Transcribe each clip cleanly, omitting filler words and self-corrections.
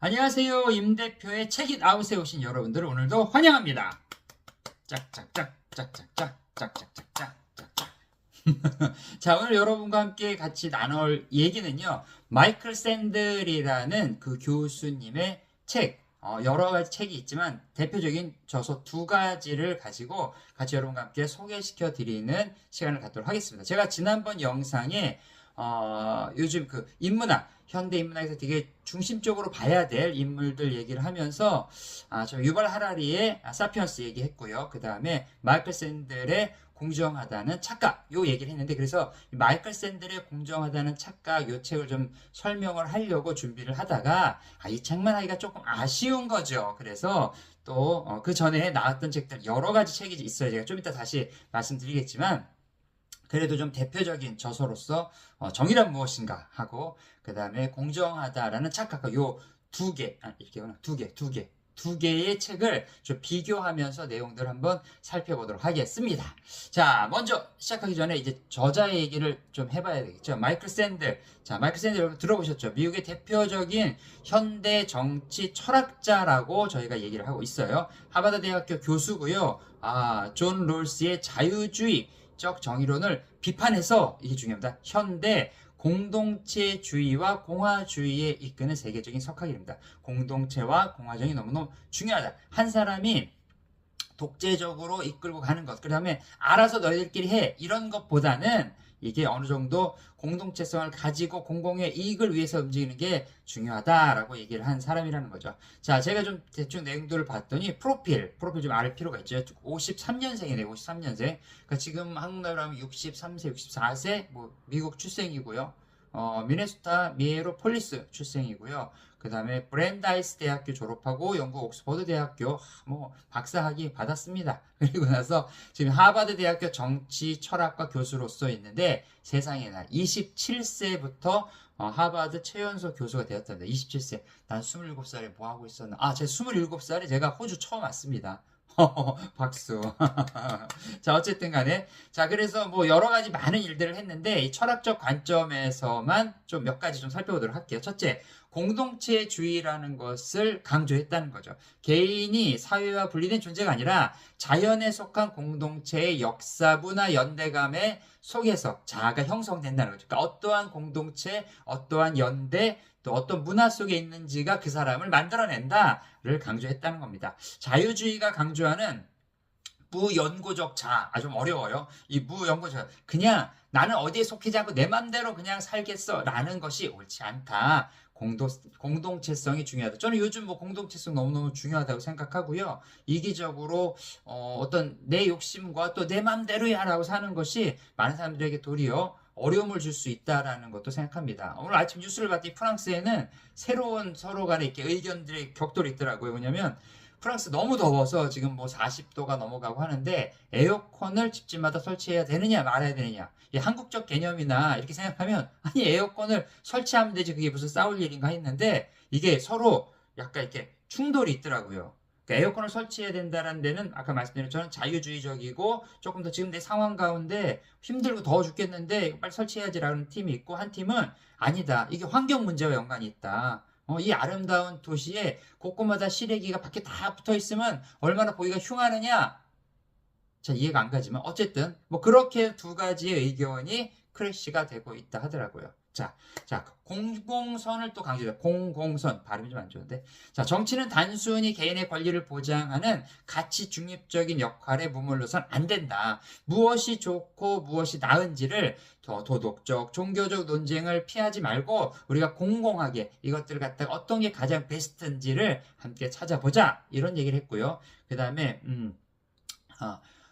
안녕하세요. 임 대표의 책잇 아웃에 오신 여러분들 오늘도 환영합니다. 짝짝짝 짝짝짝 짝짝짝짝 짝짝. 자, 오늘 여러분과 함께 같이 나눌 얘기는요. 마이클 샌들이라는 그 교수님의 책, 여러 가지 책이 있지만 대표적인 저서 두 가지를 가지고 같이 여러분과 함께 소개시켜 드리는 시간을 갖도록 하겠습니다. 제가 지난번 영상에 요즘 그 인문학, 현대 인문학에서 되게 중심적으로 봐야 될 인물들 얘기를 하면서 저 유발 하라리의 사피언스 얘기했고요. 그 다음에 마이클 샌들의 공정하다는 착각 요 얘기를 했는데, 그래서 마이클 샌들의 공정하다는 착각 요 책을 좀 설명을 하려고 준비를 하다가 이 책만 하기가 조금 아쉬운 거죠. 그래서 또 그 전에 나왔던 책들 여러 가지 책이 있어요. 제가 좀 이따 다시 말씀드리겠지만, 그래도 좀 대표적인 저서로서 정의란 무엇인가 하고, 그 다음에 공정하다라는 착각과 요 두 개, 이렇게구나, 두 개의 책을 좀 비교하면서 내용들을 한번 살펴보도록 하겠습니다. 자, 먼저 시작하기 전에 이제 저자의 얘기를 좀 해봐야 되겠죠. 마이클 샌들. 자, 마이클 샌들 여러분 들어보셨죠? 미국의 대표적인 현대 정치 철학자라고 저희가 얘기를 하고 있어요. 하버드 대학교 교수고요. 존 롤스의 자유주의적 정의론을 비판해서, 이게 중요합니다, 현대 공동체주의와 공화주의에 이끄는 세계적인 석학입니다. 공동체와 공화정이 너무너무 중요하다. 한 사람이 독재적으로 이끌고 가는 것, 그 다음에 알아서 너희들끼리 해, 이런 것보다는 이게 어느 정도 공동체성을 가지고 공공의 이익을 위해서 움직이는 게 중요하다라고 얘기를 한 사람이라는 거죠. 자, 제가 좀 대충 내용들을 봤더니 프로필 좀 알 필요가 있죠. 53년생이네, 53년생. 그러니까 지금 한국 나이로 하면 63세, 64세, 뭐 미국 출생이고요. 미네소타 미에로폴리스 출생이고요. 그 다음에 브랜다이스 대학교 졸업하고 영국 옥스퍼드 대학교 뭐 박사학위 받았습니다. 그리고 나서 지금 하버드 대학교 정치 철학과 교수로서 있는데, 세상에나 27세부터 하버드 최연소 교수가 되었답니다. 27세. 난 27살에 뭐 하고 있었나? 제 27살에 제가 호주 처음 왔습니다. 박수. 자, 어쨌든 간에. 자, 그래서 뭐 여러 가지 많은 일들을 했는데, 이 철학적 관점에서만 좀 몇 가지 좀 살펴보도록 할게요. 첫째, 공동체주의라는 것을 강조했다는 거죠. 개인이 사회와 분리된 존재가 아니라 자연에 속한 공동체의 역사, 문화, 연대감의 속에서 자아가 형성된다는 거죠. 그러니까 어떠한 공동체, 어떠한 연대, 또 어떤 문화 속에 있는지가 그 사람을 만들어낸다를 강조했다는 겁니다. 자유주의가 강조하는 무연고적 자아, 좀 어려워요. 이 무연고적, 그냥 나는 어디에 속히지 않고 내 맘대로 그냥 살겠어 라는 것이 옳지 않다. 공동체성이 중요하다. 저는 요즘 뭐 공동체성 너무너무 중요하다고 생각하고요. 이기적으로 어떤 내 욕심과 또 내 맘대로야 라고 사는 것이 많은 사람들에게 도리어 어려움을 줄 수 있다라는 것도 생각합니다. 오늘 아침 뉴스를 봤더니 프랑스에는 새로운 서로 간에 이렇게 의견들의 격돌이 있더라고요. 왜냐면 프랑스 너무 더워서 지금 뭐 40도가 넘어가고 하는데, 에어컨을 집집마다 설치해야 되느냐 말아야 되느냐. 이 한국적 개념이나 이렇게 생각하면, 아니 에어컨을 설치하면 되지 그게 무슨 싸울 일인가 했는데, 이게 서로 약간 이렇게 충돌이 있더라고요. 그러니까 에어컨을 설치해야 된다는 데는 아까 말씀드린 것처럼 자유주의적이고 조금 더 지금 내 상황 가운데 힘들고 더워 죽겠는데 빨리 설치해야지라는 팀이 있고, 한 팀은 아니다, 이게 환경 문제와 연관이 있다. 이 아름다운 도시에 곳곳마다 실외기가 밖에 다 붙어 있으면 얼마나 보기가 흉하느냐. 자, 이해가 안 가지만 어쨌든 뭐 그렇게 두 가지의 의견이 크래시가 되고 있다 하더라고요. 자, 공공선을 또 강조해요. 공공선. 발음이 좀 안 좋은데. 자, 정치는 단순히 개인의 권리를 보장하는 가치 중립적인 역할에 머물러선 안 된다. 무엇이 좋고 무엇이 나은지를 더 도덕적, 종교적 논쟁을 피하지 말고 우리가 공공하게 이것들을 갖다가 어떤 게 가장 베스트인지를 함께 찾아보자. 이런 얘기를 했고요. 그 다음에,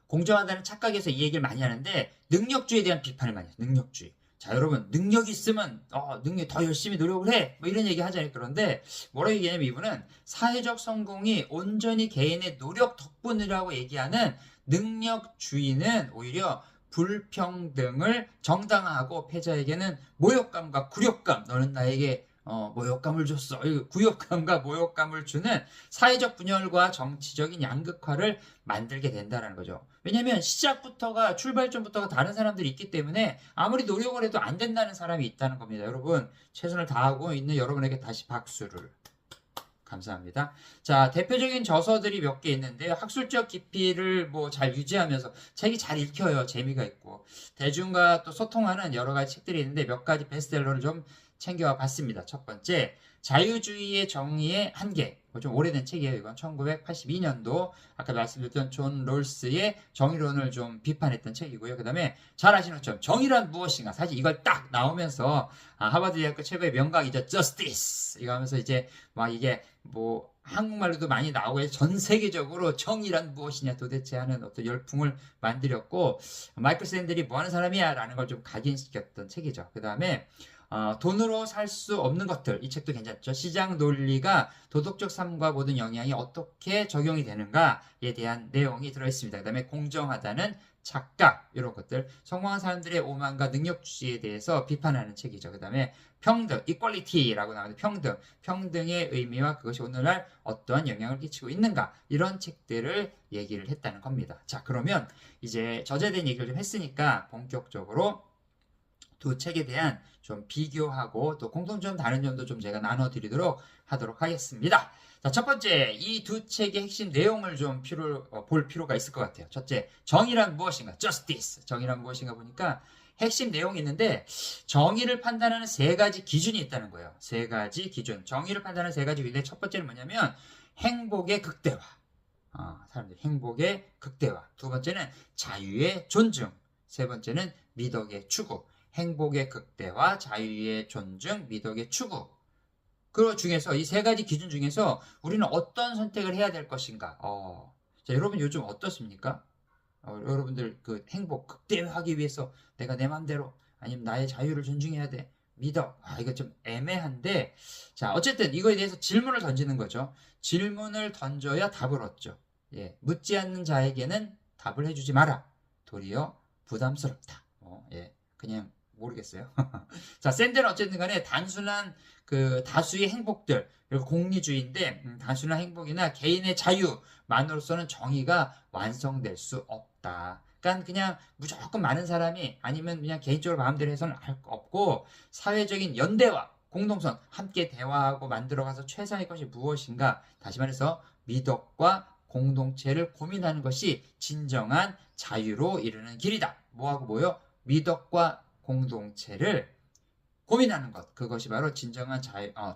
공정하다는 착각에서 이 얘기를 많이 하는데, 능력주의에 대한 비판을 많이 해요. 능력주의. 자, 여러분, 능력 있으면 더 열심히 노력을 해, 뭐 이런 얘기 하잖아요. 그런데 뭐라고 얘기하냐면, 이분은 사회적 성공이 온전히 개인의 노력 덕분이라고 얘기하는 능력주의는 오히려 불평등을 정당화하고 패자에게는 모욕감과 굴욕감, 너는 나에게 모욕감을 줬어, 구욕감과 모욕감을 주는 사회적 분열과 정치적인 양극화를 만들게 된다는 거죠. 왜냐하면 시작부터가, 출발점부터가 다른 사람들이 있기 때문에 아무리 노력을 해도 안 된다는 사람이 있다는 겁니다. 여러분, 최선을 다하고 있는 여러분에게 다시 박수를. 감사합니다. 자, 대표적인 저서들이 몇 개 있는데요. 학술적 깊이를 뭐 잘 유지하면서 책이 잘 읽혀요. 재미가 있고. 대중과 또 소통하는 여러 가지 책들이 있는데 몇 가지 베스트셀러를 좀 챙겨와 봤습니다. 첫 번째, 자유주의의 정의의 한계. 좀 오래된 책이에요. 이건 1982년도 아까 말씀드렸던 존 롤스의 정의론을 좀 비판했던 책이고요. 그 다음에 잘 아시는 것처럼 정의란 무엇인가. 사실 이걸 딱 나오면서 하버드 대학교 최고의 명각이죠. Justice 이거 하면서 이제 막 이게 뭐 한국말로도 많이 나오고 해서 전 세계적으로 정의란 무엇이냐 도대체 하는 어떤 열풍을 만들었고, 마이클 샌들이 뭐 하는 사람이야 라는 걸 좀 각인시켰던 책이죠. 그 다음에 돈으로 살 수 없는 것들, 이 책도 괜찮죠. 시장 논리가 도덕적 삶과 모든 영향이 어떻게 적용이 되는가에 대한 내용이 들어있습니다. 그 다음에 공정하다는 착각, 이런 것들, 성공한 사람들의 오만과 능력주의에 대해서 비판하는 책이죠. 그 다음에 평등, equality라고 나오는데 평등의 의미와 그것이 오늘날 어떠한 영향을 끼치고 있는가, 이런 책들을 얘기를 했다는 겁니다. 자, 그러면 이제 저자된 얘기를 좀 했으니까 본격적으로 두 책에 대한 좀 비교하고 또 공통점 다른 점도 좀 제가 나눠드리도록 하도록 하겠습니다. 자, 첫 번째, 이 두 책의 핵심 내용을 좀 볼 필요가 있을 것 같아요. 첫째, 정의란 무엇인가? Justice. 정의란 무엇인가 보니까 핵심 내용이 있는데, 정의를 판단하는 세 가지 기준이 있다는 거예요. 세 가지 기준. 정의를 판단하는 세 가지 기준인데, 첫 번째는 뭐냐면 행복의 극대화. 사람들 행복의 극대화. 두 번째는 자유의 존중. 세 번째는 미덕의 추구. 행복의 극대화, 자유의 존중, 미덕의 추구. 그 중에서 이 세 가지 기준 중에서 우리는 어떤 선택을 해야 될 것인가? 자, 여러분 요즘 어떻습니까? 여러분들 그 행복 극대화하기 위해서 내가 내 맘대로, 아니면 나의 자유를 존중해야 돼. 미덕. 이거 좀 애매한데, 자, 어쨌든 이거에 대해서 질문을 던지는 거죠. 질문을 던져야 답을 얻죠. 예, 묻지 않는 자에게는 답을 해주지 마라. 도리어 부담스럽다. 예, 그냥 모르겠어요. 자, 샌들은 어쨌든 간에 단순한 그 다수의 행복들, 그리고 공리주의인데, 단순한 행복이나 개인의 자유만으로서는 정의가 완성될 수 없다. 그러니까 그냥 무조건 많은 사람이, 아니면 그냥 개인적으로 마음대로 해서는 할 거 없고, 사회적인 연대와 공동선, 함께 대화하고 만들어가서 최상의 것이 무엇인가, 다시 말해서 미덕과 공동체를 고민하는 것이 진정한 자유로 이르는 길이다. 뭐하고 뭐요? 미덕과 공동체를 고민하는 것, 그것이 바로 진정한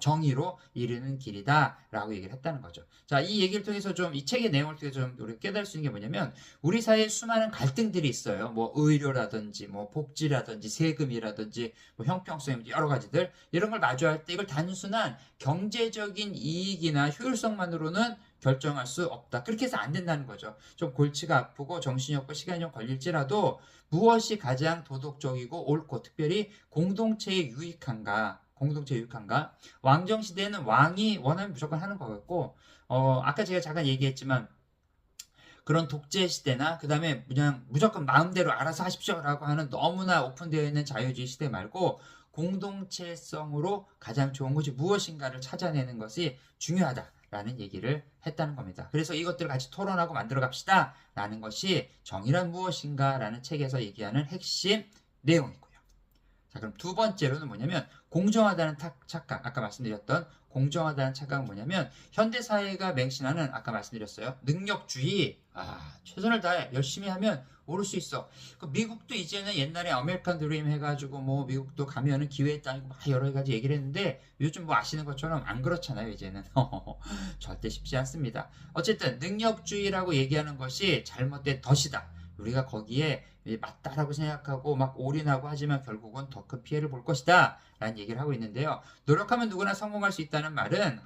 정의로 이르는 길이다 라고 얘기를 했다는 거죠. 자, 이 얘기를 통해서 좀, 이 책의 내용을 통해서 좀 우리가 깨달을 수 있는 게 뭐냐면, 우리 사회에 수많은 갈등들이 있어요. 뭐 의료라든지 뭐 복지라든지 세금이라든지 뭐 형평성, 여러 가지들, 이런 걸 마주할 때 이걸 단순한 경제적인 이익이나 효율성만으로는 결정할 수 없다. 그렇게 해서 안 된다는 거죠. 좀 골치가 아프고 정신이 없고 시간이 좀 걸릴지라도 무엇이 가장 도덕적이고 옳고 특별히 공동체에 유익한가, 왕정시대에는 왕이 원하면 무조건 하는 거였고, 아까 제가 잠깐 얘기했지만 그런 독재 시대나 그 다음에 그냥 무조건 마음대로 알아서 하십시오라고 하는 너무나 오픈되어 있는 자유주의 시대 말고, 공동체성으로 가장 좋은 것이 무엇인가를 찾아내는 것이 중요하다라는 얘기를 했다는 겁니다. 그래서 이것들을 같이 토론하고 만들어 갑시다 라는 것이 정의란 무엇인가 라는 책에서 얘기하는 핵심 내용이고요. 자, 그럼 두 번째로는 뭐냐면 공정하다는 착각. 아까 말씀드렸던 공정하다는 착각은 뭐냐면, 현대사회가 맹신하는, 아까 말씀드렸어요, 능력주의. 최선을 다해 열심히 하면 오를 수 있어. 미국도 이제는 옛날에 아메리칸 드림 해가지고 뭐 미국도 가면은 기회의 땅이고 막 여러 가지 얘기를 했는데, 요즘 뭐 아시는 것처럼 안 그렇잖아요. 이제는 절대 쉽지 않습니다. 어쨌든 능력주의라고 얘기하는 것이 잘못된 덫이다. 우리가 거기에 맞다라고 생각하고 막 올인하고 하지만 결국은 더 큰 피해를 볼 것이다 라는 얘기를 하고 있는데요. 노력하면 누구나 성공할 수 있다는 말은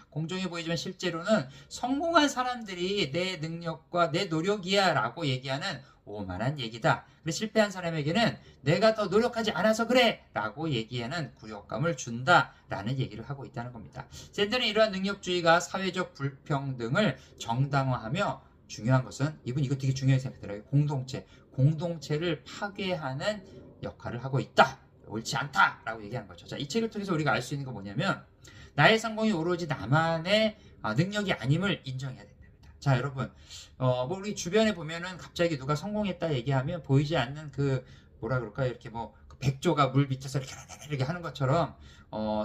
공정해 보이지만 실제로는 성공한 사람들이 내 능력과 내 노력이야 라고 얘기하는 오만한 얘기다. 그래서 실패한 사람에게는 내가 더 노력하지 않아서 그래 라고 얘기하는 굴욕감을 준다 라는 얘기를 하고 있다는 겁니다. 샌들은 이러한 능력주의가 사회적 불평등을 정당화하며, 중요한 것은, 이분 이거 되게 중요하게 생각하더라고요. 공동체를 파괴하는 역할을 하고 있다. 옳지 않다 라고 얘기하는 거죠. 자, 이 책을 통해서 우리가 알 수 있는 건 뭐냐면, 나의 성공이 오로지 나만의 능력이 아님을 인정해야 된답니다. 자, 여러분, 뭐 우리 주변에 보면은 갑자기 누가 성공했다 얘기하면 보이지 않는 그 뭐라 그럴까, 이렇게 뭐 백조가 물 밑에서 이렇게 하는 것처럼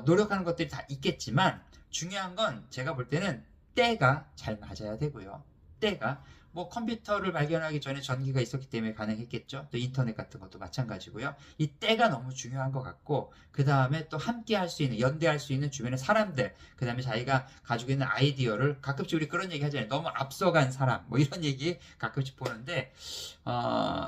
노력하는 것들이 다 있겠지만 중요한 건 제가 볼 때는 때가 잘 맞아야 되고요. 때가 뭐 컴퓨터를 발견하기 전에 전기가 있었기 때문에 가능했겠죠. 또 인터넷 같은 것도 마찬가지고요. 이 때가 너무 중요한 것 같고 그 다음에 또 함께 할 수 있는 연대할 수 있는 주변의 사람들 그 다음에 자기가 가지고 있는 아이디어를 가끔씩 우리 그런 얘기 하잖아요. 너무 앞서간 사람 뭐 이런 얘기 가끔씩 보는데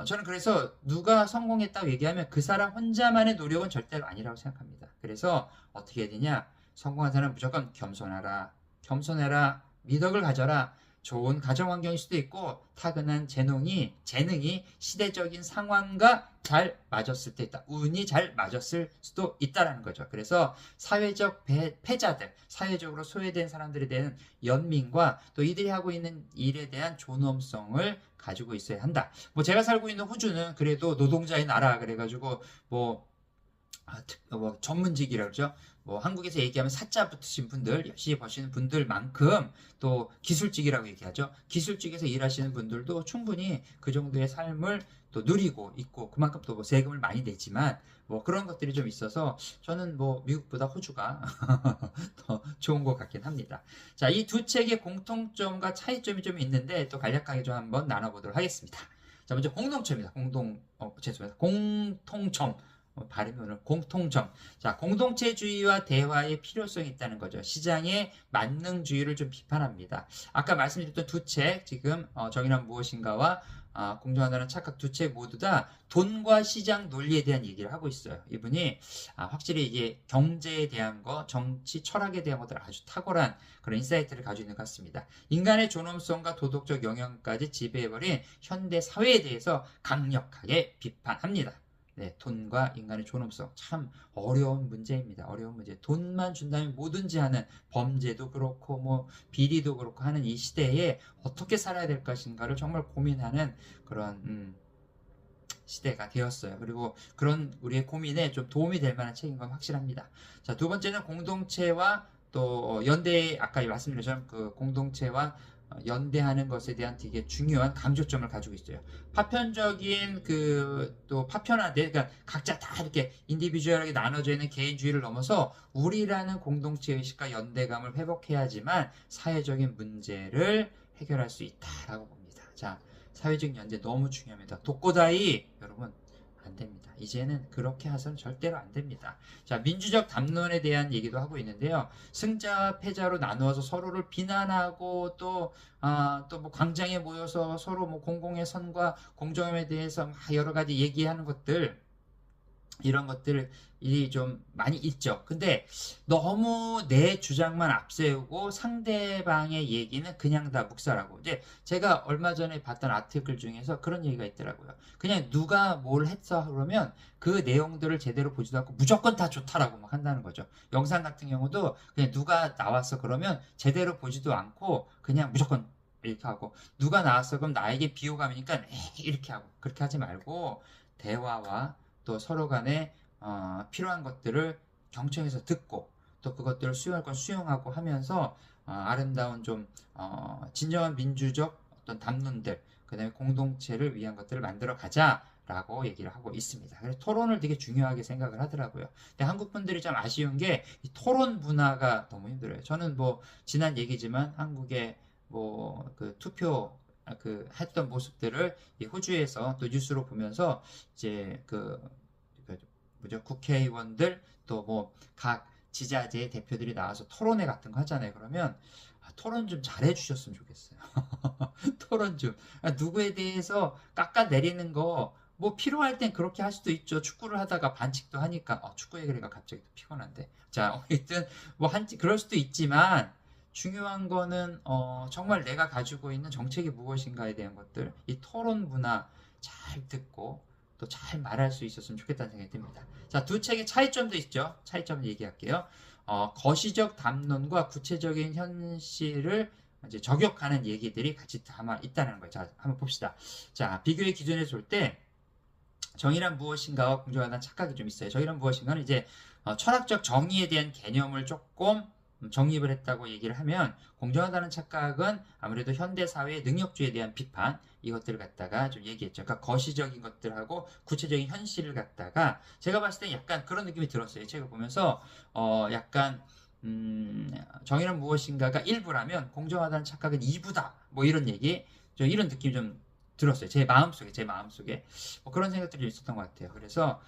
저는 그래서 누가 성공했다고 얘기하면 그 사람 혼자만의 노력은 절대로 아니라고 생각합니다. 그래서 어떻게 해야 되냐 성공한 사람은 무조건 겸손하라 겸손해라 미덕을 가져라 좋은 가정 환경일 수도 있고 타고난 재능이 시대적인 상황과 잘 맞았을 때 있다. 운이 잘 맞았을 수도 있다라는 거죠. 그래서 사회적 패자들, 사회적으로 소외된 사람들에 대한 연민과 또 이들이 하고 있는 일에 대한 존엄성을 가지고 있어야 한다. 뭐 제가 살고 있는 호주는 그래도 노동자의 나라 그래가지고 뭐 전문직이라고 그러죠. 뭐 한국에서 얘기하면 사자 붙으신 분들 열심히 버시는 분들만큼 또 기술직이라고 얘기하죠. 기술직에서 일하시는 분들도 충분히 그 정도의 삶을 또 누리고 있고 그만큼 또 뭐 세금을 많이 내지만 뭐 그런 것들이 좀 있어서 저는 뭐 미국보다 호주가 더 좋은 것 같긴 합니다. 자, 이 두 책의 공통점과 차이점이 좀 있는데 또 간략하게 좀 한번 나눠보도록 하겠습니다. 자, 먼저 공동점입니다. 죄송합니다. 공통점. 발음이 오늘 공통점. 자, 공동체주의와 대화의 필요성이 있다는 거죠. 시장의 만능주의를 좀 비판합니다. 아까 말씀드렸던 두 책, 지금 정의란 무엇인가와 공정하다는 착각 두 책 모두 다 돈과 시장 논리에 대한 얘기를 하고 있어요. 이분이 확실히 이게 경제에 대한 거, 정치, 철학에 대한 것들 아주 탁월한 그런 인사이트를 가지고 있는 것 같습니다. 인간의 존엄성과 도덕적 영역까지 지배해버린 현대 사회에 대해서 강력하게 비판합니다. 네, 돈과 인간의 존엄성 참 어려운 문제입니다. 어려운 문제. 돈만 준다면 뭐든지 하는 범죄도 그렇고 뭐 비리도 그렇고 하는 이 시대에 어떻게 살아야 될 것인가를 정말 고민하는 그런 시대가 되었어요. 그리고 그런 우리의 고민에 좀 도움이 될 만한 책인 건 확실합니다. 자, 두 번째는 공동체와 또 연대 아까 말씀드린 것처럼 그 공동체와 연대하는 것에 대한 되게 중요한 강조점을 가지고 있어요. 파편적인 또 파편화돼, 그러니까 각자 다 이렇게 인디비주얼하게 나눠져 있는 개인주의를 넘어서 우리라는 공동체 의식과 연대감을 회복해야지만 사회적인 문제를 해결할 수 있다라고 봅니다. 자, 사회적 연대 너무 중요합니다. 독고다이 여러분 안 됩니다. 이제는 그렇게 해서는 절대로 안 됩니다. 자, 민주적 담론에 대한 얘기도 하고 있는데요. 승자와 패자로 나누어서 서로를 비난하고 또 뭐 광장에 모여서 서로 뭐 공공의 선과 공정함에 대해서 막 여러 가지 얘기하는 것들 이런 것들이 좀 많이 있죠. 근데 너무 내 주장만 앞세우고 상대방의 얘기는 그냥 다 묵살하고 이제 제가 얼마 전에 봤던 아티클 중에서 그런 얘기가 있더라고요. 그냥 누가 뭘 했어 그러면 그 내용들을 제대로 보지도 않고 무조건 다 좋다라고 막 한다는 거죠. 영상 같은 경우도 그냥 누가 나왔어 그러면 제대로 보지도 않고 그냥 무조건 이렇게 하고 누가 나왔어 그럼 나에게 비호감이니까 이렇게 하고 그렇게 하지 말고 대화와 또 서로 간에 필요한 것들을 경청해서 듣고 또 그것들을 수용할 건 수용하고 하면서 아름다운 좀 진정한 민주적 어떤 담론들 그 다음에 공동체를 위한 것들을 만들어 가자라고 얘기를 하고 있습니다. 그래서 토론을 되게 중요하게 생각을 하더라고요. 근데 한국 분들이 좀 아쉬운 게 이 토론 문화가 너무 힘들어요. 저는 뭐 지난 얘기지만 한국의 뭐 그 투표 했던 모습들을 이 호주에서 또 뉴스로 보면서 이제 국회의원들 또 뭐 각 지자체 대표들이 나와서 토론회 같은 거 하잖아요. 그러면 토론 좀 잘해 주셨으면 좋겠어요. 토론 좀 누구에 대해서 깎아내리는 거 뭐 필요할 땐 그렇게 할 수도 있죠. 축구를 하다가 반칙도 하니까 축구 얘기가 갑자기 또 피곤한데 자 어쨌든 뭐 그럴 수도 있지만 중요한 거는 정말 내가 가지고 있는 정책이 무엇인가에 대한 것들 이 토론 문화 잘 듣고 또 잘 말할 수 있었으면 좋겠다는 생각이 듭니다. 자, 두 책의 차이점도 있죠. 차이점을 얘기할게요. 거시적 담론과 구체적인 현실을 이제 저격하는 얘기들이 같이 담아 있다는 거예요. 자, 한번 봅시다. 자, 비교의 기준에서 볼 때 정의란 무엇인가와 공정하다는 착각이 좀 있어요. 정의란 무엇인가는 이제 철학적 정의에 대한 개념을 조금 정립을 했다고 얘기를 하면 공정하다는 착각은 아무래도 현대 사회의 능력주의에 대한 비판 이것들을 갖다가 좀 얘기했죠. 그러니까 거시적인 것들하고 구체적인 현실을 갖다가 제가 봤을 때 약간 그런 느낌이 들었어요. 책을 보면서 약간 정의는 무엇인가가 1부라면 공정하다는 착각은 2부다. 뭐 이런 얘기, 이런 느낌이 좀 들었어요. 제 마음속에 뭐 그런 생각들이 있었던 것 같아요. 그래서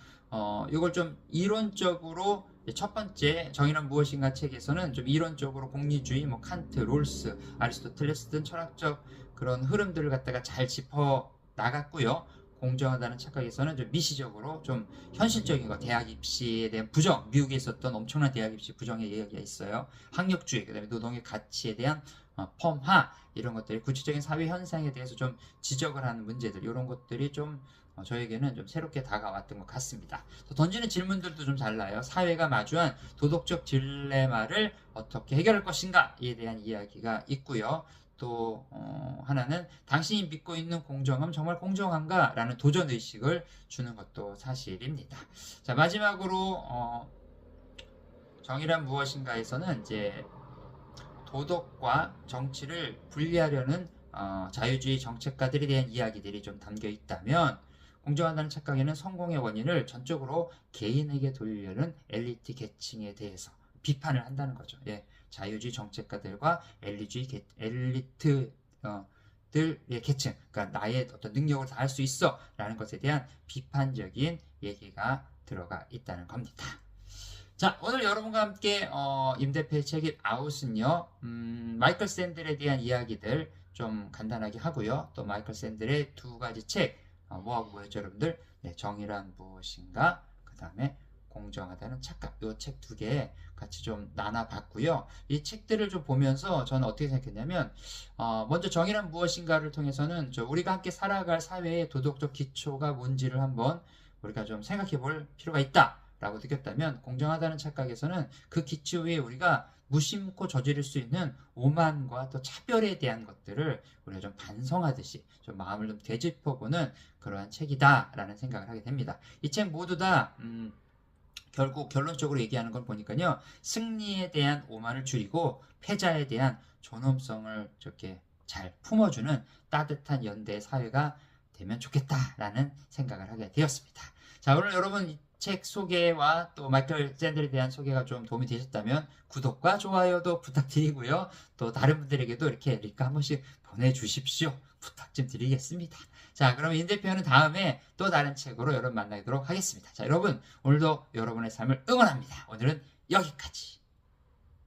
이걸 좀 이론적으로 첫 번째 정의는 무엇인가 책에서는 좀 이론적으로 공리주의, 뭐 칸트, 롤스, 아리스토텔레스 등 철학적 그런 흐름들을 갖다가 잘 짚어 나갔고요. 공정하다는 착각에서는 좀 미시적으로 좀 현실적인 거, 대학 입시에 대한 부정, 미국에 있었던 엄청난 대학 입시 부정의 이야기가 있어요. 학력주의, 그다음에 노동의 가치에 대한 펌하 이런 것들이 구체적인 사회 현상에 대해서 좀 지적을 하는 문제들 이런 것들이 좀 저에게는 좀 새롭게 다가왔던 것 같습니다. 또 던지는 질문들도 좀 달라요. 사회가 마주한 도덕적 딜레마를 어떻게 해결할 것인가에 대한 이야기가 있고요. 또 하나는 당신이 믿고 있는 공정은 정말 공정한가? 라는 도전의식을 주는 것도 사실입니다. 자, 마지막으로 정의란 무엇인가에서는 이제 도덕과 정치를 분리하려는 자유주의 정책가들에 대한 이야기들이 좀 담겨 있다면 공정하다는 착각에는 성공의 원인을 전적으로 개인에게 돌리려는 엘리트 계층에 대해서 비판을 한다는 거죠. 예, 자유주의 정책가들과 엘리트들의 계층, 그러니까 나의 어떤 능력을 다할 수 있어 라는 것에 대한 비판적인 얘기가 들어가 있다는 겁니다. 자, 오늘 여러분과 함께 임 대표의 책 잇 아웃은요, 마이클 샌델에 대한 이야기들 좀 간단하게 하고요. 또 마이클 샌델의 두 가지 책, 뭐하고 뭐였죠, 여러분들? 네, 정의란 무엇인가? 그 다음에 공정하다는 착각. 이 책 두 개 같이 좀 나눠봤고요. 이 책들을 좀 보면서 저는 어떻게 생각했냐면, 먼저 정의란 무엇인가를 통해서는 우리가 함께 살아갈 사회의 도덕적 기초가 뭔지를 한번 우리가 좀 생각해 볼 필요가 있다. 라고 느꼈다면 공정하다는 착각에서는 그 기초 위에 우리가 무심코 저지를 수 있는 오만과 또 차별에 대한 것들을 우리가 좀 반성하듯이 좀 마음을 좀 되짚어보는 그러한 책이다라는 생각을 하게 됩니다. 이 책 모두 다 결국 결론적으로 얘기하는 걸 보니까요, 승리에 대한 오만을 줄이고 패자에 대한 존엄성을 이렇게 잘 품어주는 따뜻한 연대 사회가 되면 좋겠다라는 생각을 하게 되었습니다. 자, 오늘 여러분 이 책 소개와 또 마이클 샌델에 대한 소개가 좀 도움이 되셨다면 구독과 좋아요도 부탁드리고요. 또 다른 분들에게도 이렇게 링크 한 번씩 보내주십시오. 부탁 좀 드리겠습니다. 자, 그러면 임 대표는 다음에 또 다른 책으로 여러분 만나도록 하겠습니다. 자, 여러분 오늘도 여러분의 삶을 응원합니다. 오늘은 여기까지.